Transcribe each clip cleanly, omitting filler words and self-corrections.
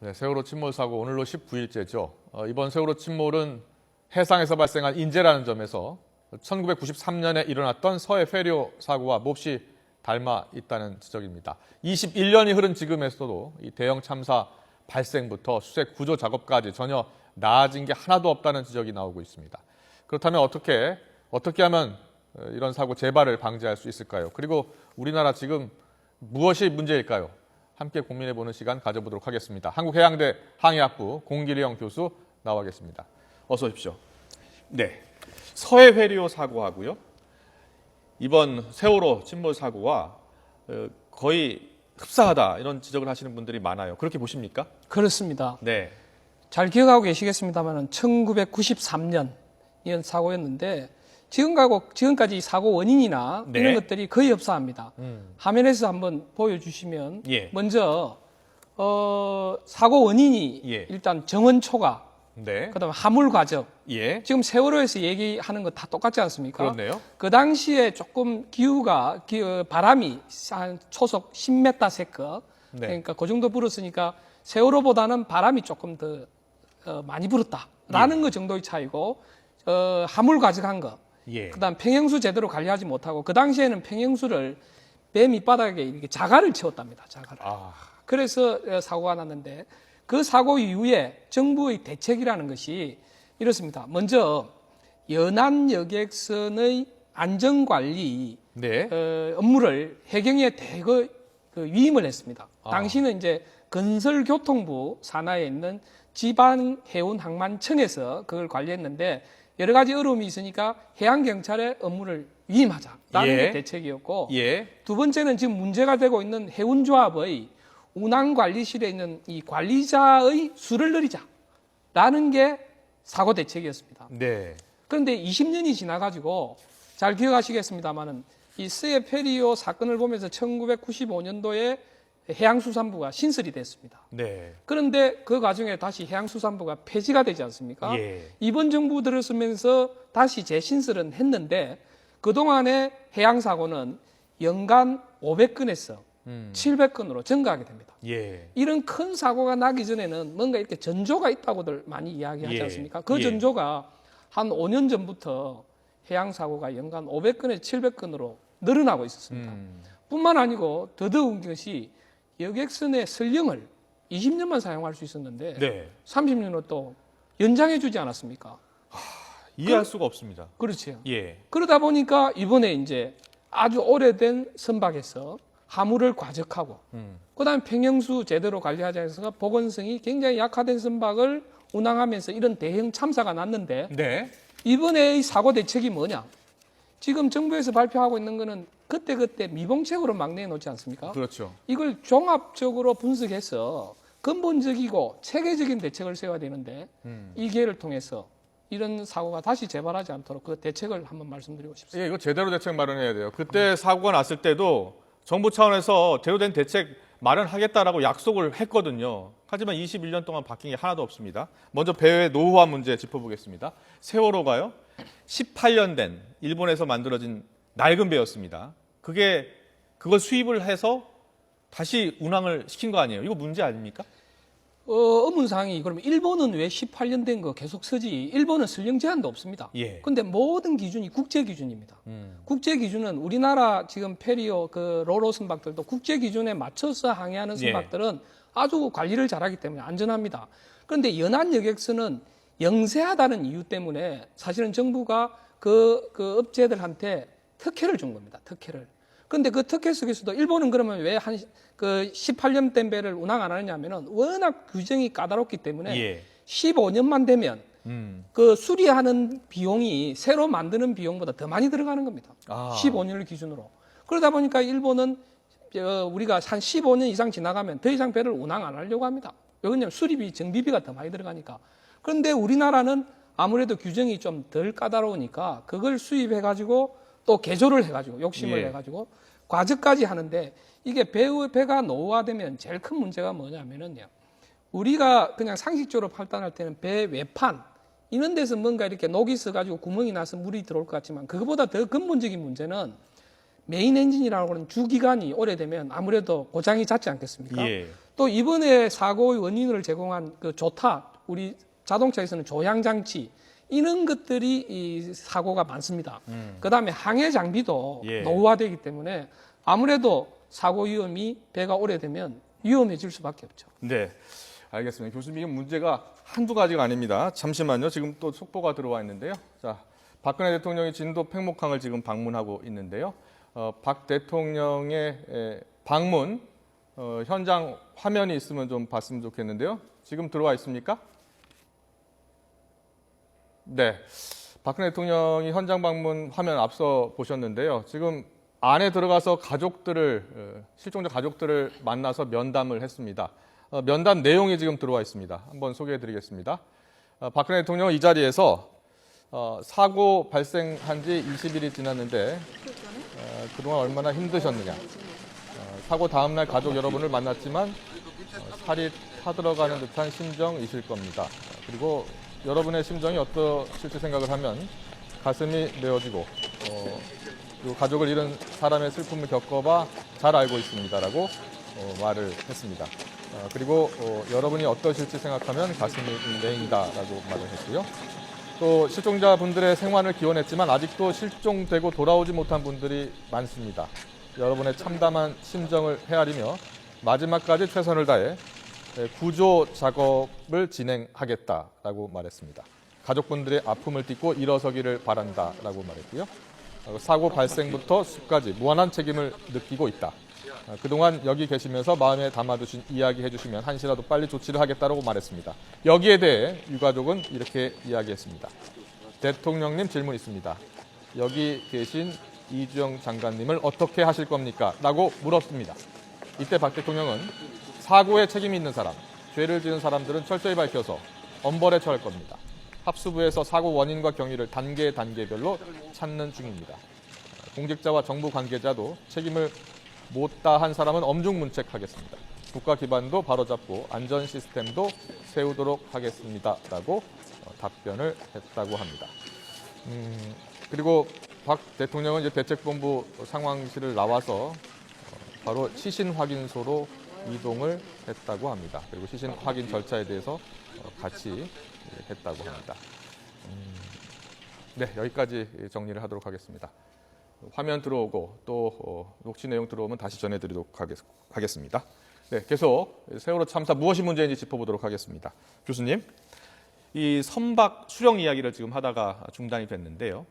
네, 세월호 침몰 사고 오늘로 19일째죠. 이번 세월호 침몰은 해상에서 발생한 인재라는 점에서 1993년에 일어났던 서해 페리오 사고와 몹시 닮아 있다는 지적입니다. 21년이 흐른 지금에서도 이 대형 참사 발생부터 수색 구조 작업까지 전혀 나아진 게 하나도 없다는 지적이 나오고 있습니다. 그렇다면 어떻게 하면 이런 사고 재발을 방지할 수 있을까요? 그리고 우리나라 지금 무엇이 문제일까요? 함께 고민해보는 시간 가져보도록 하겠습니다. 한국해양대 항해학부 공길영 교수 나와 계십니다. 어서 오십시오. 네, 서해 회리오 사고하고요. 이번 세월호 침몰 사고와 거의 흡사하다 이런 지적을 하시는 분들이 많아요. 그렇게 보십니까? 그렇습니다. 네. 잘 기억하고 계시겠습니다만 1993년 이런 사고였는데 지금까지 사고 원인이나 네. 이런 것들이 거의 흡사합니다. 화면에서 한번 보여주시면 예. 먼저 사고 원인이 예. 일단 정원 초과, 네. 그다음에 화물 과적. 예. 지금 세월호에서 얘기하는 거 다 똑같지 않습니까? 그렇네요. 그 당시에 조금 바람이 한 초속 10m 세컨, 네. 그러니까 그 정도 불었으니까 세월호보다는 바람이 조금 더 많이 불었다라는 것 정도의 차이고, 화물 과적한 거, 예. 그다음 평형수 제대로 관리하지 못하고 그 당시에는 평형수를 배 밑바닥에 이렇게 자갈을 채웠답니다. 자갈을. 그래서 사고가 났는데 그 사고 이후에 정부의 대책이라는 것이 이렇습니다. 먼저 연안 여객선의 안전관리 네. 업무를 해경에 대거 위임을 했습니다. 당시는 이제 건설교통부 산하에 있는 지방해운항만청에서 그걸 관리했는데 여러 가지 어려움이 있으니까 해양경찰의 업무를 위임하자라는 예. 게 대책이었고, 예. 두 번째는 지금 문제가 되고 있는 해운조합의 운항관리실에 있는 이 관리자의 수를 늘리자라는 게 사고 대책이었습니다. 네. 그런데 20년이 지나가지고 잘 기억하시겠습니다만은 이 서해 페리오 사건을 보면서 1995년도에 해양수산부가 신설이 됐습니다. 네. 그런데 그 과정에 다시 해양수산부가 폐지가 되지 않습니까? 예. 이번 정부 들어서면서 다시 재신설은 했는데 그동안의 해양사고는 연간 500건에서 700건으로 증가하게 됩니다. 예. 이런 큰 사고가 나기 전에는 뭔가 이렇게 전조가 있다고들 많이 이야기하지 예. 않습니까? 그 예. 전조가 한 5년 전부터 해양사고가 연간 500건에서 700건으로 늘어나고 있었습니다. 뿐만 아니고 더더운 것이 여객선의 선령을 20년만 사용할 수 있었는데 네. 30년을 또 연장해 주지 않았습니까? 이해할 수가 없습니다. 그렇죠. 예. 그러다 보니까 이번에 이제 아주 오래된 선박에서 화물을 과적하고 그다음에 평형수 제대로 관리하지 않아서 보건성이 굉장히 약화된 선박을 운항하면서 이런 대형 참사가 났는데 네. 이번에의 사고 대책이 뭐냐? 지금 정부에서 발표하고 있는 거는 그때그때 미봉책으로 막 내놓지 않습니까? 그렇죠. 이걸 종합적으로 분석해서 근본적이고 체계적인 대책을 세워야 되는데 이 기회를 통해서 이런 사고가 다시 재발하지 않도록 그 대책을 한번 말씀드리고 싶습니다. 예, 이거 제대로 대책 마련해야 돼요. 그때 사고가 났을 때도 정부 차원에서 제대로 된 대책 마련하겠다라고 약속을 했거든요. 하지만 21년 동안 바뀐 게 하나도 없습니다. 먼저 배의 노후화 문제 짚어보겠습니다. 세월호가요, 18년 된 일본에서 만들어진 낡은 배였습니다. 그걸 수입을 해서 다시 운항을 시킨 거 아니에요? 이거 문제 아닙니까? 의문사항이 그러면 일본은 왜 18년 된 거 계속 쓰지? 일본은 선령 제한도 없습니다. 예. 근데 모든 기준이 국제 기준입니다. 국제 기준은 우리나라 지금 페리오 로로 선박들도 국제 기준에 맞춰서 항해하는 선박들은 아주 관리를 잘하기 때문에 안전합니다. 그런데 연안 여객선은 영세하다는 이유 때문에 사실은 정부가 그 업체들한테 특혜를 준 겁니다. 특혜를. 그런데 그 특혜 속에서도 일본은 그러면 왜 18년 된 배를 운항 안 하느냐면은 워낙 규정이 까다롭기 때문에 예. 15년만 되면 그 수리하는 비용이 새로 만드는 비용보다 더 많이 들어가는 겁니다. 15년을 기준으로. 그러다 보니까 일본은 우리가 한 15년 이상 지나가면 더 이상 배를 운항 안 하려고 합니다. 왜냐하면 수리비, 정비비가 더 많이 들어가니까. 그런데 우리나라는 아무래도 규정이 좀 덜 까다로우니까 그걸 수입해가지고 또 개조를 해가지고 욕심을 내가지고 과적까지 하는데 이게 배가 노후화되면 제일 큰 문제가 뭐냐면은요. 우리가 그냥 상식적으로 판단할 때는 배 외판 이런 데서 뭔가 이렇게 녹이 써가지고 구멍이 나서 물이 들어올 것 같지만 그거보다 더 근본적인 문제는 메인 엔진이라고 하는 주기관이 오래되면 아무래도 고장이 잦지 않겠습니까? 예. 또 이번에 사고의 원인을 제공한 그 조타, 우리 자동차에서는 조향 장치 이런 것들이 이 사고가 많습니다. 그다음에 항해 장비도 예. 노후화되기 때문에 아무래도 사고 위험이 배가 오래되면 위험해질 수밖에 없죠. 네, 알겠습니다. 교수님, 이게 문제가 한두 가지가 아닙니다. 잠시만요. 지금 또 속보가 들어와 있는데요. 자, 박근혜 대통령이 진도 팽목항을 지금 방문하고 있는데요. 박 대통령의 방문 현장 화면이 있으면 좀 봤으면 좋겠는데요. 지금 들어와 있습니까? 네, 박근혜 대통령이 현장 방문 화면 앞서 보셨는데요. 지금 안에 들어가서 실종자 가족들을 만나서 면담을 했습니다. 면담 내용이 지금 들어와 있습니다. 한번 소개해드리겠습니다. 박근혜 대통령은 이 자리에서 사고 발생한 지 20일이 지났는데 그동안 얼마나 힘드셨느냐. 사고 다음 날 가족 여러분을 만났지만 살이 타들어가는 듯한 심정이실 겁니다. 그리고 여러분의 심정이 어떠실지 생각을 하면 가슴이 메어지고 그리고 가족을 잃은 사람의 슬픔을 겪어봐 잘 알고 있습니다라고 말을 했습니다. 그리고 여러분이 어떠실지 생각하면 가슴이 메인다라고 말을 했고요. 또 실종자분들의 생還을 기원했지만 아직도 실종되고 돌아오지 못한 분들이 많습니다. 여러분의 참담한 심정을 헤아리며 마지막까지 최선을 다해 구조 작업을 진행하겠다라고 말했습니다. 가족분들의 아픔을 딛고 일어서기를 바란다라고 말했고요. 사고 발생부터 수까지 무한한 책임을 느끼고 있다. 그동안 여기 계시면서 마음에 담아두신 이야기 해주시면 한시라도 빨리 조치를 하겠다라고 말했습니다. 여기에 대해 유가족은 이렇게 이야기했습니다. 대통령님 질문 있습니다. 여기 계신 이주영 장관님을 어떻게 하실 겁니까? 라고 물었습니다. 이때 박 대통령은 사고에 책임이 있는 사람, 죄를 지은 사람들은 철저히 밝혀서 엄벌에 처할 겁니다. 합수부에서 사고 원인과 경위를 단계별로 찾는 중입니다. 공직자와 정부 관계자도 책임을 못 다한 사람은 엄중문책하겠습니다. 국가 기반도 바로잡고 안전 시스템도 세우도록 하겠습니다. 라고 답변을 했다고 합니다. 그리고 박 대통령은 이제 대책본부 상황실을 나와서 바로 시신 확인소로 이동을 했다고 합니다. 그리고 시신 확인 절차에 대해서 같이 했다고 합니다. 네, 여기까지 정리를 하도록 하겠습니다. 화면 들어오고 또 녹취 내용 들어오면 다시 전해드리도록 하겠습니다. 네, 계속 세월호 참사 무엇이 문제인지 짚어보도록 하겠습니다. 교수님, 이 선박 수령 이야기를 지금 하다가 중단이 됐는데요.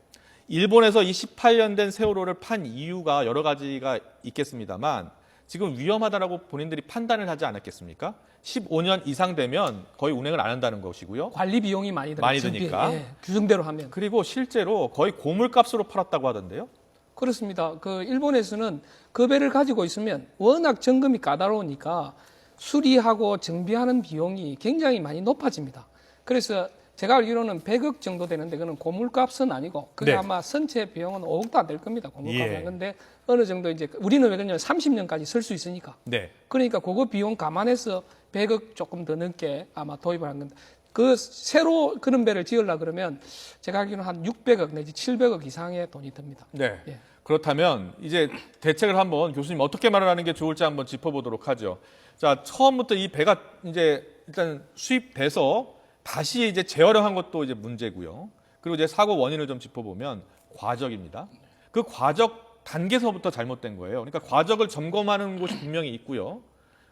일본에서 이 18년 된 세월호를 판 이유가 여러 가지가 있겠습니다만 지금 위험하다라고 본인들이 판단을 하지 않았겠습니까? 15년 이상 되면 거의 운행을 안 한다는 것이고요. 관리 비용이 많이 드니까. 예, 규정대로 하면. 그리고 실제로 거의 고물값으로 팔았다고 하던데요. 그렇습니다. 그 일본에서는 그 배를 가지고 있으면 워낙 점검이 까다로우니까 수리하고 정비하는 비용이 굉장히 많이 높아집니다. 그래서 제가 알기로는 100억 정도 되는데 그는 고물값은 아니고 그게 네. 아마 선체 비용은 5억도 안 될 겁니다. 고물값은. 예. 근데 어느 정도 이제 우리는 왜 그러냐면 30년까지 쓸 수 있으니까. 네. 그러니까 그거 비용 감안해서 100억 조금 더 넘게 아마 도입을 한 건데 그 새로 그런 배를 지으려고 그러면 제가 알기로는 한 600억 내지 700억 이상의 돈이 듭니다. 네. 예. 그렇다면 이제 대책을 한번 교수님 어떻게 마련하는 게 좋을지 한번 짚어보도록 하죠. 자, 처음부터 이 배가 이제 일단 수입돼서 다시 이제 재활용한 것도 이제 문제고요. 그리고 이제 사고 원인을 좀 짚어보면 과적입니다. 그 과적 단계서부터 잘못된 거예요. 그러니까 과적을 점검하는 곳이 분명히 있고요.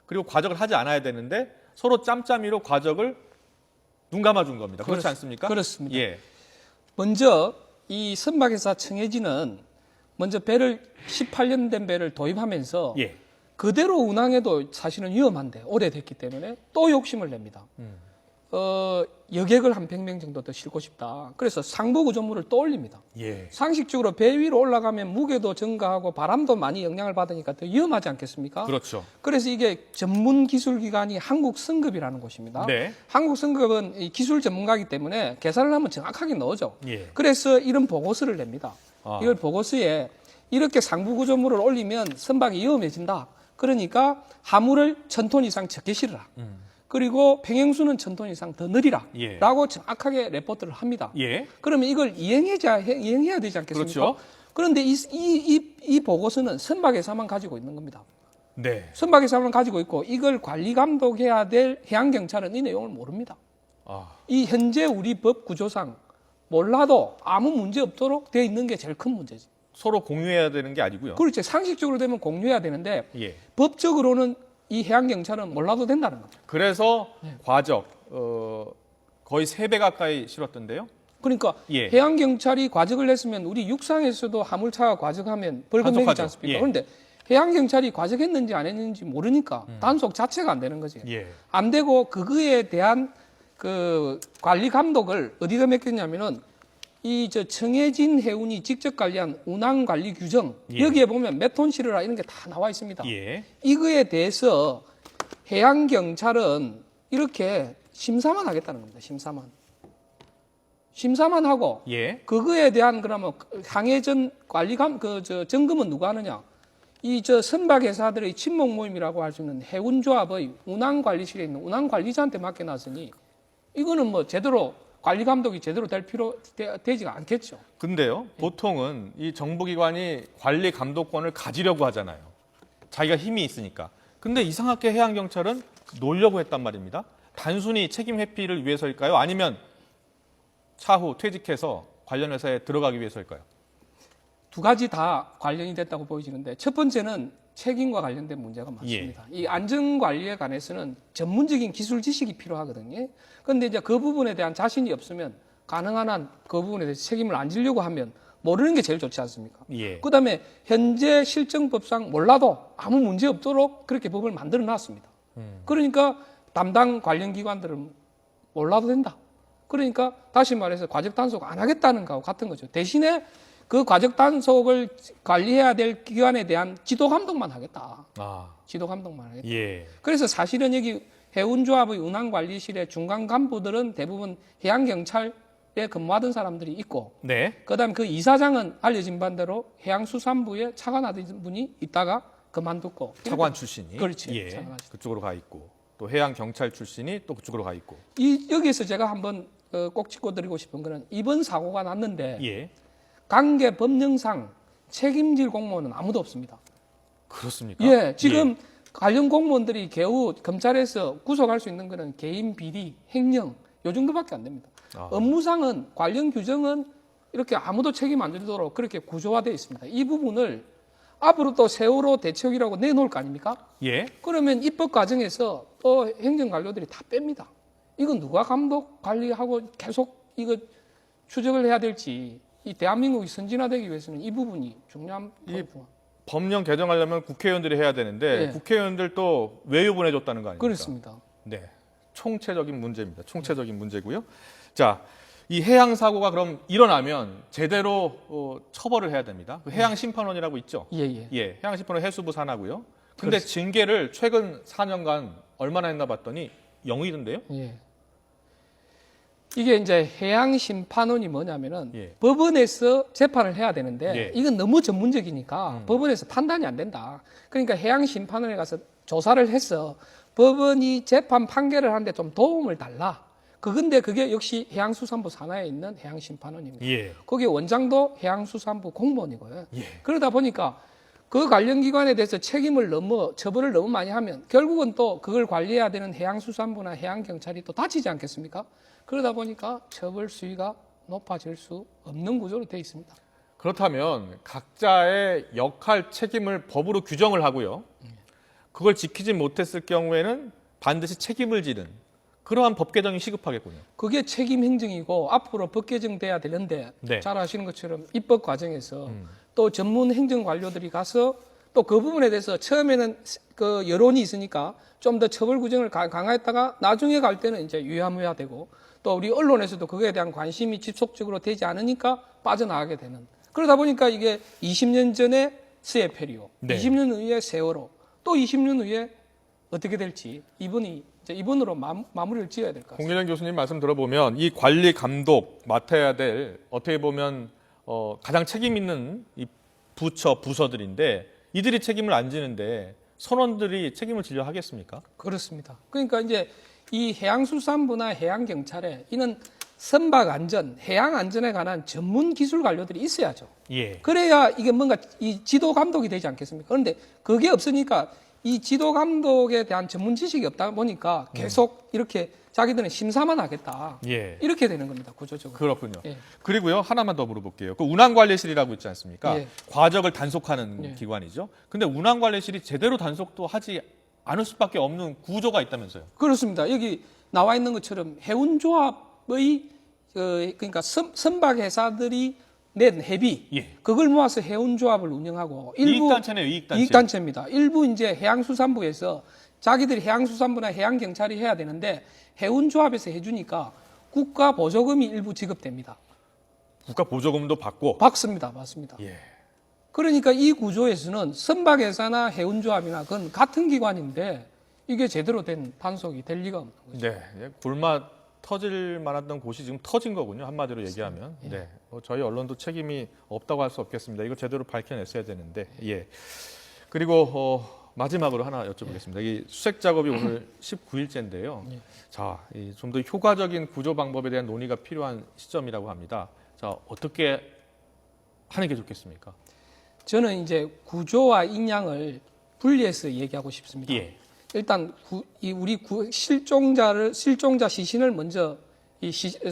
그리고 과적을 하지 않아야 되는데 서로 짬짬이로 과적을 눈 감아준 겁니다. 그렇지 않습니까? 그렇습니다. 예. 먼저 이 선박회사 청해진은 먼저 배를 18년 된 배를 도입하면서 예. 그대로 운항해도 사실은 위험한데 오래됐기 때문에 또 욕심을 냅니다. 여객을 한 100명 정도 더 싣고 싶다. 그래서 상부 구조물을 또 올립니다. 예. 상식적으로 배 위로 올라가면 무게도 증가하고 바람도 많이 영향을 받으니까 더 위험하지 않겠습니까? 그렇죠. 그래서 이게 전문 기술 기관이 한국성급이라는 곳입니다. 네. 한국성급은 이 기술 전문가이기 때문에 계산을 하면 정확하게 넣어줘. 예. 그래서 이런 보고서를 냅니다. 이걸 보고서에 이렇게 상부 구조물을 올리면 선박이 위험해진다. 그러니까 하물을 1000톤 이상 적게 실으라. 그리고 평행수는 1000톤 이상 더 느리라. 예. 라고 정확하게 레포트를 합니다. 예. 그러면 이걸 이행해야 되지 않겠습니까? 그렇죠. 그런데 이 보고서는 선박회사만 가지고 있는 겁니다. 네. 선박 해사부는 가지고 있고 이걸 관리 감독해야 될 해양 경찰은 이 내용을 모릅니다. 이 현재 우리 법 구조상 몰라도 아무 문제 없도록 되어 있는 게 제일 큰 문제지. 서로 공유해야 되는 게 아니고요. 그렇지. 상식적으로 되면 공유해야 되는데 예. 법적으로는 이 해양 경찰은 몰라도 된다는 거죠. 그래서 과적 거의 3배 가까이 실었던데요. 그러니까 예. 해양 경찰이 과적을 냈으면 우리 육상에서도 화물차가 과적하면 벌금 매기지 단속하죠. 않습니까? 예. 그런데 해양 경찰이 과적했는지 안 했는지 모르니까 단속 자체가 안 되는 거지. 예. 안 되고 그거에 대한 그 관리 감독을 어디다 맡겼냐면은 이 정해진 해운이 직접 관리한 운항 관리 규정 예. 여기에 보면 몇 톤 실으라 이런 게 다 나와 있습니다. 예. 이거에 대해서 해양 경찰은 이렇게 심사만 하겠다는 겁니다. 심사만 하고 예. 그거에 대한 그러면 항해전 관리감 점검은 누가 하느냐? 이 선박 회사들의 친목 모임이라고 할 수 있는 해운조합의 운항 관리실에 있는 운항 관리자한테 맡겨놨으니 이거는 뭐 제대로 관리 감독이 제대로 되지가 않겠죠. 근데요, 보통은 이 정부기관이 관리 감독권을 가지려고 하잖아요. 자기가 힘이 있으니까. 근데 이상하게 해양경찰은 놀려고 했단 말입니다. 단순히 책임 회피를 위해서일까요? 아니면 차후 퇴직해서 관련 회사에 들어가기 위해서일까요? 두 가지 다 관련이 됐다고 보여지는데 첫 번째는 책임과 관련된 문제가 많습니다. 이 안전관리에 관해서는 전문적인 기술 지식이 필요하거든요. 그런데 이제 그 부분에 대한 자신이 없으면 가능한 한 그 부분에 대해서 책임을 안 지려고 하면 모르는 게 제일 좋지 않습니까? 예. 그다음에 현재 실정법상 몰라도 아무 문제 없도록 그렇게 법을 만들어 놨습니다. 그러니까 담당 관련 기관들은 몰라도 된다. 그러니까 다시 말해서 과적 단속 안 하겠다는 거하고 같은 거죠. 대신에 그 과적 단속을 관리해야 될 기관에 대한 지도 감독만 하겠다. 지도 감독만 하겠다. 예. 그래서 사실은 여기 해운조합의 운항관리실의 중간 간부들은 대부분 해양경찰에 근무하던 사람들이 있고, 네. 그다음 그 이사장은 알려진 반대로 해양수산부에 차관하던 분이 있다가 그만뒀고. 차관 출신이. 그렇지. 예. 차관하시죠. 그쪽으로 가 있고. 또 해양경찰 출신이 또 그쪽으로 가 있고. 여기서 제가 한번 꼭 짚어드리고 싶은 거는 이번 사고가 났는데 예. 관계 법령상 책임질 공무원은 아무도 없습니다. 그렇습니까? 예, 지금 관련 공무원들이 겨우 검찰에서 구속할 수 있는 거는 개인 비리, 횡령 요 정도밖에 안 됩니다. 업무상은 관련 규정은 이렇게 아무도 책임 안 지도록 그렇게 구조화되어 있습니다. 이 부분을 앞으로 또 세월호 대책이라고 내놓을 거 아닙니까? 예. 그러면 입법 과정에서 또 행정관료들이 다 뺍니다. 이건 누가 감독 관리하고 계속 이거 추적을 해야 될지 이 대한민국이 선진화되기 위해서는 이 부분이 중요한 부분. 법령 개정하려면 국회의원들이 해야 되는데 예. 국회의원들 또 외유 보내줬다는 거 아닙니까? 그렇습니다. 네, 총체적인 문제입니다. 총체적인 문제고요. 자, 이 해양 사고가 그럼 일어나면 제대로 처벌을 해야 됩니다. 그 해양 심판원이라고 있죠. 예. 예, 해양 심판원 해수부 산하고요. 근데 징계를 최근 4년간 얼마나 했나 봤더니 0이던데요? 예. 이게 이제 해양심판원이 뭐냐면은 예. 법원에서 재판을 해야 되는데 예. 이건 너무 전문적이니까 법원에서 판단이 안 된다. 그러니까 해양심판원에 가서 조사를 해서 법원이 재판 판결을 하는데 좀 도움을 달라. 그건데 그게 역시 해양수산부 산하에 있는 해양심판원입니다. 예. 거기 원장도 해양수산부 공무원이고요. 예. 그러다 보니까 그 관련 기관에 대해서 처벌을 너무 많이 하면 결국은 또 그걸 관리해야 되는 해양수산부나 해양경찰이 또 다치지 않겠습니까? 그러다 보니까 처벌 수위가 높아질 수 없는 구조로 되어 있습니다. 그렇다면 각자의 역할, 책임을 법으로 규정을 하고요. 그걸 지키지 못했을 경우에는 반드시 책임을 지는 그러한 법 개정이 시급하겠군요. 그게 책임 행정이고 앞으로 법 개정돼야 되는데 네. 잘 아시는 것처럼 입법 과정에서 또 전문 행정 관료들이 가서 또 그 부분에 대해서 처음에는 그 여론이 있으니까 좀 더 처벌 규정을 강화했다가 나중에 갈 때는 이제 유야무야되고 또 우리 언론에서도 그거에 대한 관심이 지속적으로 되지 않으니까 빠져나가게 되는. 그러다 보니까 이게 20년 전에 스에페리오, 네. 20년 후에 세월호, 또 20년 후에 어떻게 될지 이번으로 마무리를 지어야 될 것 같습니다. 공일영 교수님 말씀 들어보면 이 관리 감독 맡아야 될 어떻게 보면 가장 책임 있는 이 부서들인데 이들이 책임을 안 지는데 선원들이 책임을 지려 하겠습니까? 그렇습니다. 그러니까 이제 이 해양수산부나 해양경찰에 이는 선박 안전, 해양 안전에 관한 전문 기술 관료들이 있어야죠. 예. 그래야 이게 뭔가 이 지도 감독이 되지 않겠습니까? 그런데 그게 없으니까 이 지도 감독에 대한 전문 지식이 없다 보니까 계속 이렇게 자기들은 심사만 하겠다. 예. 이렇게 되는 겁니다, 구조적으로. 그렇군요. 예. 그리고요, 하나만 더 물어볼게요. 그 운항관리실이라고 있지 않습니까? 예. 과적을 단속하는 예. 기관이죠. 근데 운항관리실이 제대로 단속도 하지 않을 수밖에 없는 구조가 있다면서요. 그렇습니다. 여기 나와 있는 것처럼 해운조합의 그러니까 선박 회사들이 낸 회비 예. 그걸 모아서 해운조합을 운영하고 일부 이익단체네요, 이익단체. 이익단체입니다. 일부 이제 해양수산부에서 자기들이 해양수산부나 해양경찰이 해야 되는데 해운조합에서 해주니까 국가 보조금이 일부 지급됩니다. 국가 보조금도 받고. 받습니다. 맞습니다. 예. 그러니까 이 구조에서는 선박회사나 해운조합이나 그건 같은 기관인데 이게 제대로 된 단속이 될 리가 없는 거죠. 네. 예, 굴맛 터질 만했던 곳이 지금 터진 거군요. 한마디로 얘기하면. 네. 저희 언론도 책임이 없다고 할 수 없겠습니다. 이거 제대로 밝혀냈어야 되는데. 예. 그리고 마지막으로 하나 여쭤보겠습니다. 이 수색 작업이 오늘 19일째인데요. 자, 좀 더 효과적인 구조 방법에 대한 논의가 필요한 시점이라고 합니다. 자, 어떻게 하는 게 좋겠습니까? 저는 이제 구조와 인양을 분리해서 얘기하고 싶습니다. 예. 일단 실종자 시신을 먼저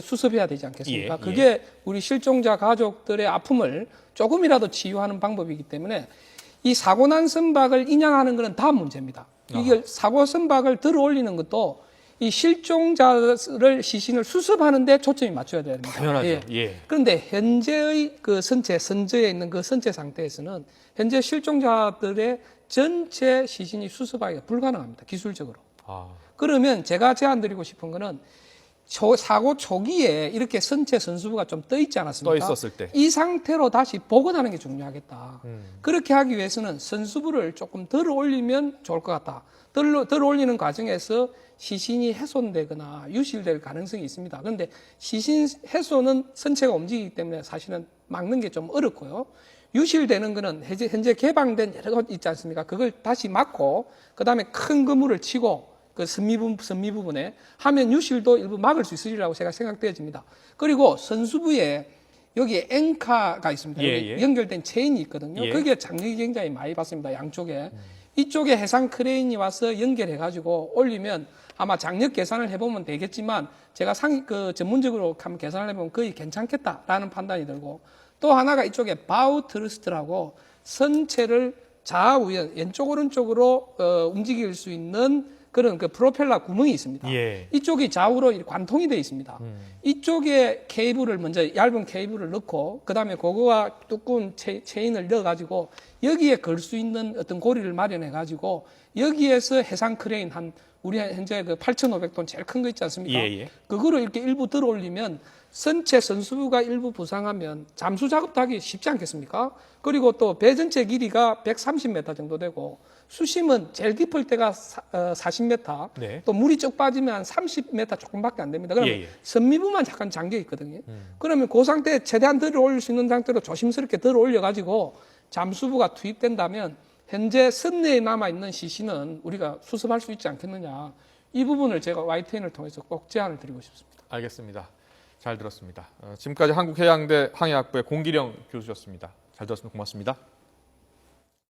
수습해야 되지 않겠습니까? 예, 그게 우리 실종자 가족들의 아픔을 조금이라도 치유하는 방법이기 때문에 이 사고 난 선박을 인양하는 것은 다음 문제입니다. 이게 사고 선박을 들어 올리는 것도 이 실종자를 시신을 수습하는 데 초점이 맞춰야 됩니다. 당연하죠. 예. 예. 그런데 현재의 그 선체에 있는 그 선체 상태에서는 현재 실종자들의 전체 시신이 수습하기가 불가능합니다. 기술적으로. 그러면 제가 제안드리고 싶은 거는 사고 초기에 이렇게 선체 선수부가 좀 떠 있지 않았습니까? 떠 있었을 때. 이 상태로 다시 복원하는 게 중요하겠다. 그렇게 하기 위해서는 선수부를 조금 덜어 올리면 좋을 것 같다. 덜어 올리는 과정에서 시신이 훼손되거나 유실될 가능성이 있습니다. 그런데 시신 훼손은 선체가 움직이기 때문에 사실은 막는 게 좀 어렵고요. 유실되는 거는 현재 개방된 여러 것 있지 않습니까? 그걸 다시 막고 그다음에 큰 그물을 치고 그 선미 부분에 하면 유실도 일부 막을 수 있으리라고 제가 생각되어집니다. 그리고 선수부에 여기에 앵카가 있습니다. 예, 예. 연결된 체인이 있거든요. 예. 거기에 장력이 굉장히 많이 받습니다. 양쪽에. 이쪽에 해상 크레인이 와서 연결해가지고 올리면 아마 장력 계산을 해보면 되겠지만 제가 전문적으로 한번 계산을 해보면 거의 괜찮겠다라는 판단이 들고 또 하나가 이쪽에 바우 트러스트라고 선체를 좌우연 왼쪽 오른쪽으로 움직일 수 있는 그런 그 프로펠러 구멍이 있습니다. 예. 이쪽이 좌우로 관통이 되어 있습니다. 이쪽에 케이블을 먼저 얇은 케이블을 넣고 그다음에 그거와 두꺼운 체인을 넣어가지고 여기에 걸 수 있는 어떤 고리를 마련해가지고 여기에서 해상 크레인 우리 현재 그 8,500톤 제일 큰 거 있지 않습니까? 예, 예. 그거를 이렇게 일부 들어 올리면 선체 선수부가 일부 부상하면 잠수 작업도 하기 쉽지 않겠습니까? 그리고 또 배 전체 길이가 130m 정도 되고 수심은 제일 깊을 때가 40m, 네. 또 물이 쭉 빠지면 한 30m 조금밖에 안 됩니다. 그러면 예, 예. 선미부만 잠깐 잠겨 있거든요. 그러면 그 상태에 최대한 들어 올릴 수 있는 상태로 조심스럽게 들어 올려가지고 잠수부가 투입된다면 현재 선내에 남아있는 시신은 우리가 수습할 수 있지 않겠느냐. 이 부분을 제가 YTN을 통해서 꼭 제안을 드리고 싶습니다. 알겠습니다. 잘 들었습니다. 지금까지 한국해양대 항해학부의 공기령 교수였습니다. 잘 들었습니다. 고맙습니다.